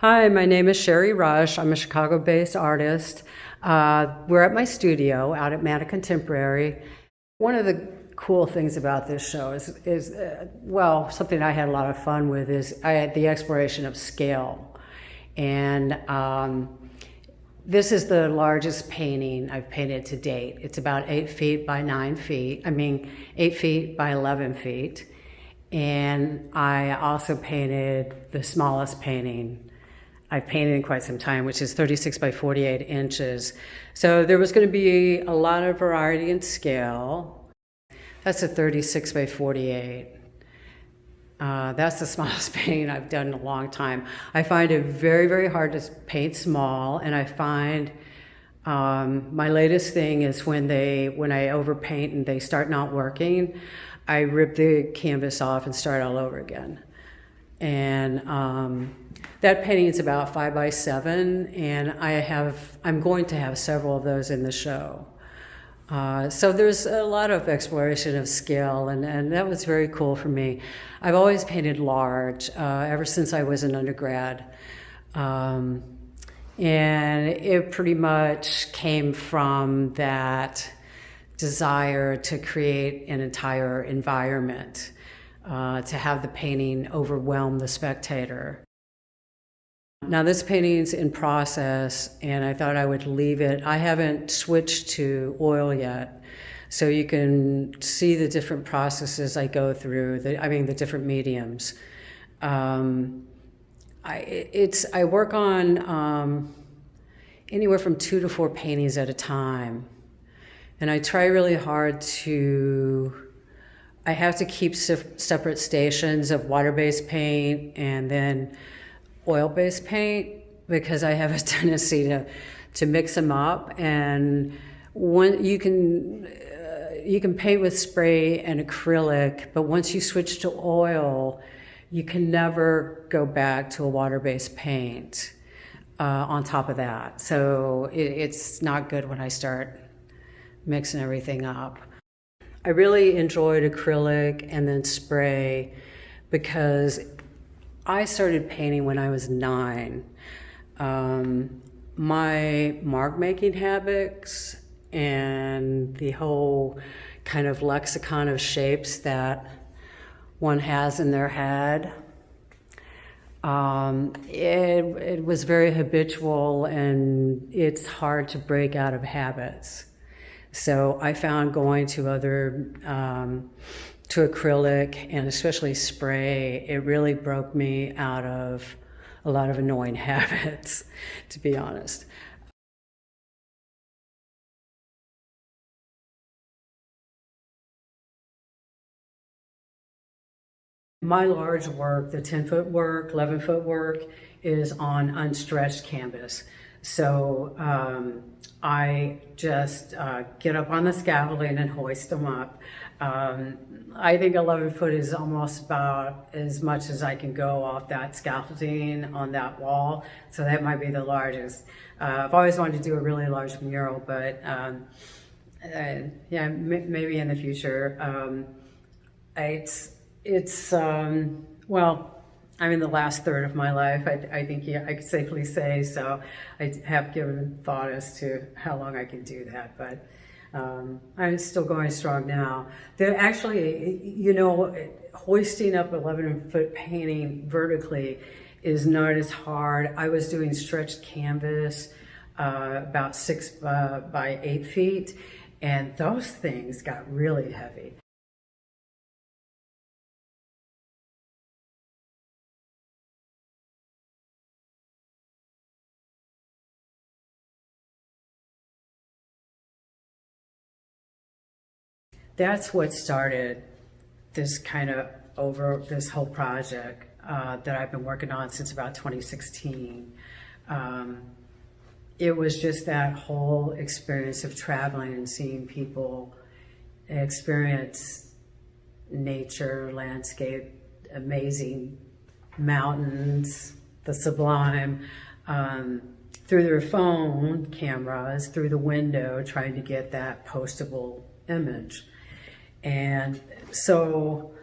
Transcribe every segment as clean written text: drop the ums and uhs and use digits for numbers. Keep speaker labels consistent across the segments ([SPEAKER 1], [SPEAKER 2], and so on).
[SPEAKER 1] Hi, my name is Sheri Rush. I'm a Chicago-based artist. We're at my studio out at Mana Contemporary. One of the cool things about this show is something I had a lot of fun with is I had the exploration of scale. And this is the largest painting I've painted to date. It's about 8 feet by 9 feet. 8 feet by 11 feet. And I also painted the smallest painting I've painted in quite some time, which is 36 by 48 inches. So there was going to be a lot of variety in scale. That's a 36 by 48. That's the smallest painting I've done in a long time. I find it very, very hard to paint small, and I find my latest thing is when I overpaint and they start not working, I rip the canvas off and start all over again. And that painting is about 5 by 7, and I'm going to have several of those in the show. So there's a lot of exploration of scale, and that was very cool for me. I've always painted large ever since I was an undergrad. And it pretty much came from that desire to create an entire environment, to have the painting overwhelm the spectator. Now this painting's in process, and I thought I would leave it. I haven't switched to oil yet, so you can see the different processes I go through, the different mediums. I work on anywhere from 2 to 4 paintings at a time, and I try really hard I have to keep separate stations of water-based paint and then oil-based paint, because I have a tendency to mix them up. And you can paint with spray and acrylic, but once you switch to oil, you can never go back to a water-based paint on top of that. So it's not good when I start mixing everything up. I really enjoyed acrylic and then spray because I started painting when I was 9. My mark making habits and the whole kind of lexicon of shapes that one has in their head, it was very habitual, and it's hard to break out of habits. So I found going to to acrylic and especially spray, it really broke me out of a lot of annoying habits, to be honest. My large work, the 10-foot work, 11-foot work, is on unstretched canvas. So I just get up on the scaffolding and hoist them up. I think 11 foot is almost about as much as I can go off that scaffolding on that wall. So that might be the largest. I've always wanted to do a really large mural, but yeah, maybe in the future. Well, I'm in the last third of my life, I think, yeah, I could safely say, so I have given thought as to how long I can do that, but I'm still going strong now. Actually, hoisting up 11-foot painting vertically is not as hard. I was doing stretched canvas, about 6 by 8 feet, and those things got really heavy. That's what started this whole project that I've been working on since about 2016. It was just that whole experience of traveling and seeing people experience nature, landscape, amazing mountains, the sublime, through their phone cameras, through the window, trying to get that postable image. And so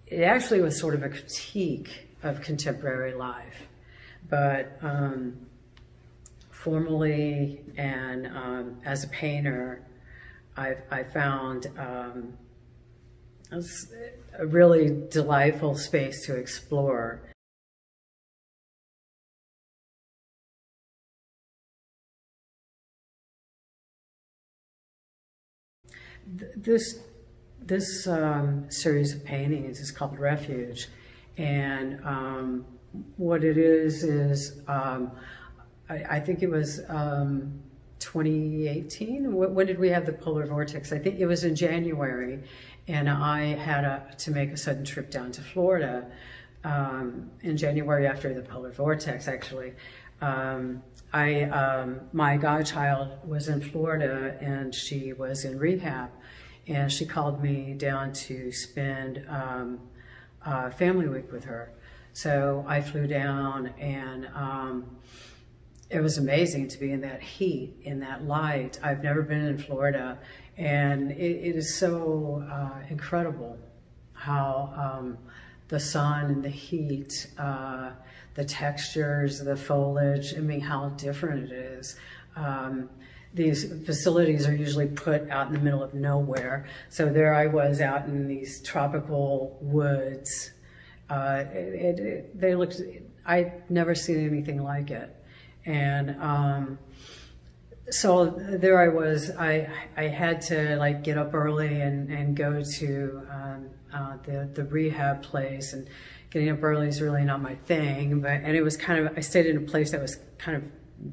[SPEAKER 1] it actually was sort of a critique of contemporary life. But formally and as a painter, I found a really delightful space to explore. This series of paintings is called Refuge, and what it is I think it was 2018. When did we have the polar vortex? I think it was in January, and I had to make a sudden trip down to Florida in January after the polar vortex, actually. My godchild was in Florida and she was in rehab, and she called me down to spend family week with her. So I flew down, and it was amazing to be in that heat, in that light. I've never been in Florida, and it is so incredible how the sun and the heat, the textures, the foliage, I mean, how different it is. These facilities are usually put out in the middle of nowhere. So there I was out in these tropical woods. They looked, I'd never seen anything like it. And so there I was. I had to like get up early and go to the rehab place, and getting up early is really not my thing. And it was kind of, I stayed in a place that was kind of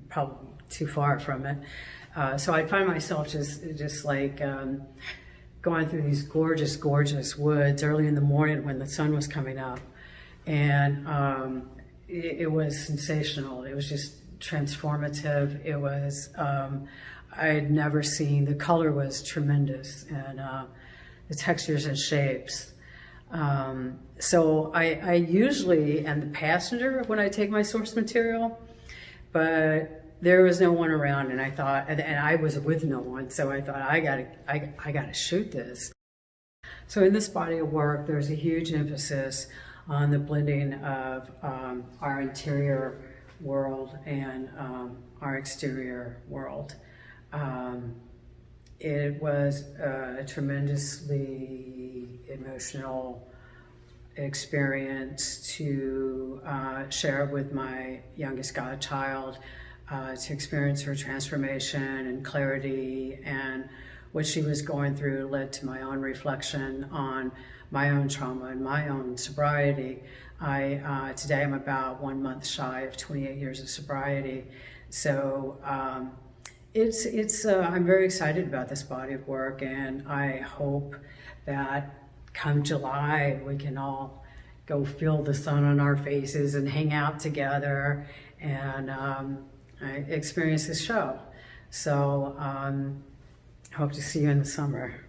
[SPEAKER 1] probably too far from it. So I'd find myself just like going through these gorgeous, gorgeous woods early in the morning when the sun was coming up, and it was sensational. It was just transformative. It was, I had never seen, the color was tremendous, and the textures and shapes. So I usually am the passenger when I take my source material, but there was no one around, and I thought, and I was with no one, so I thought, I gotta shoot this. So in this body of work, there's a huge emphasis on the blending of our interior world and our exterior world. It was a tremendously emotional experience to share with my youngest godchild, to experience her transformation and clarity, and what she was going through led to my own reflection on my own trauma and my own sobriety. Today I'm about 1 month shy of 28 years of sobriety. So I'm very excited about this body of work, and I hope that come July we can all go feel the sun on our faces and hang out together and experience this show. So hope to see you in the summer.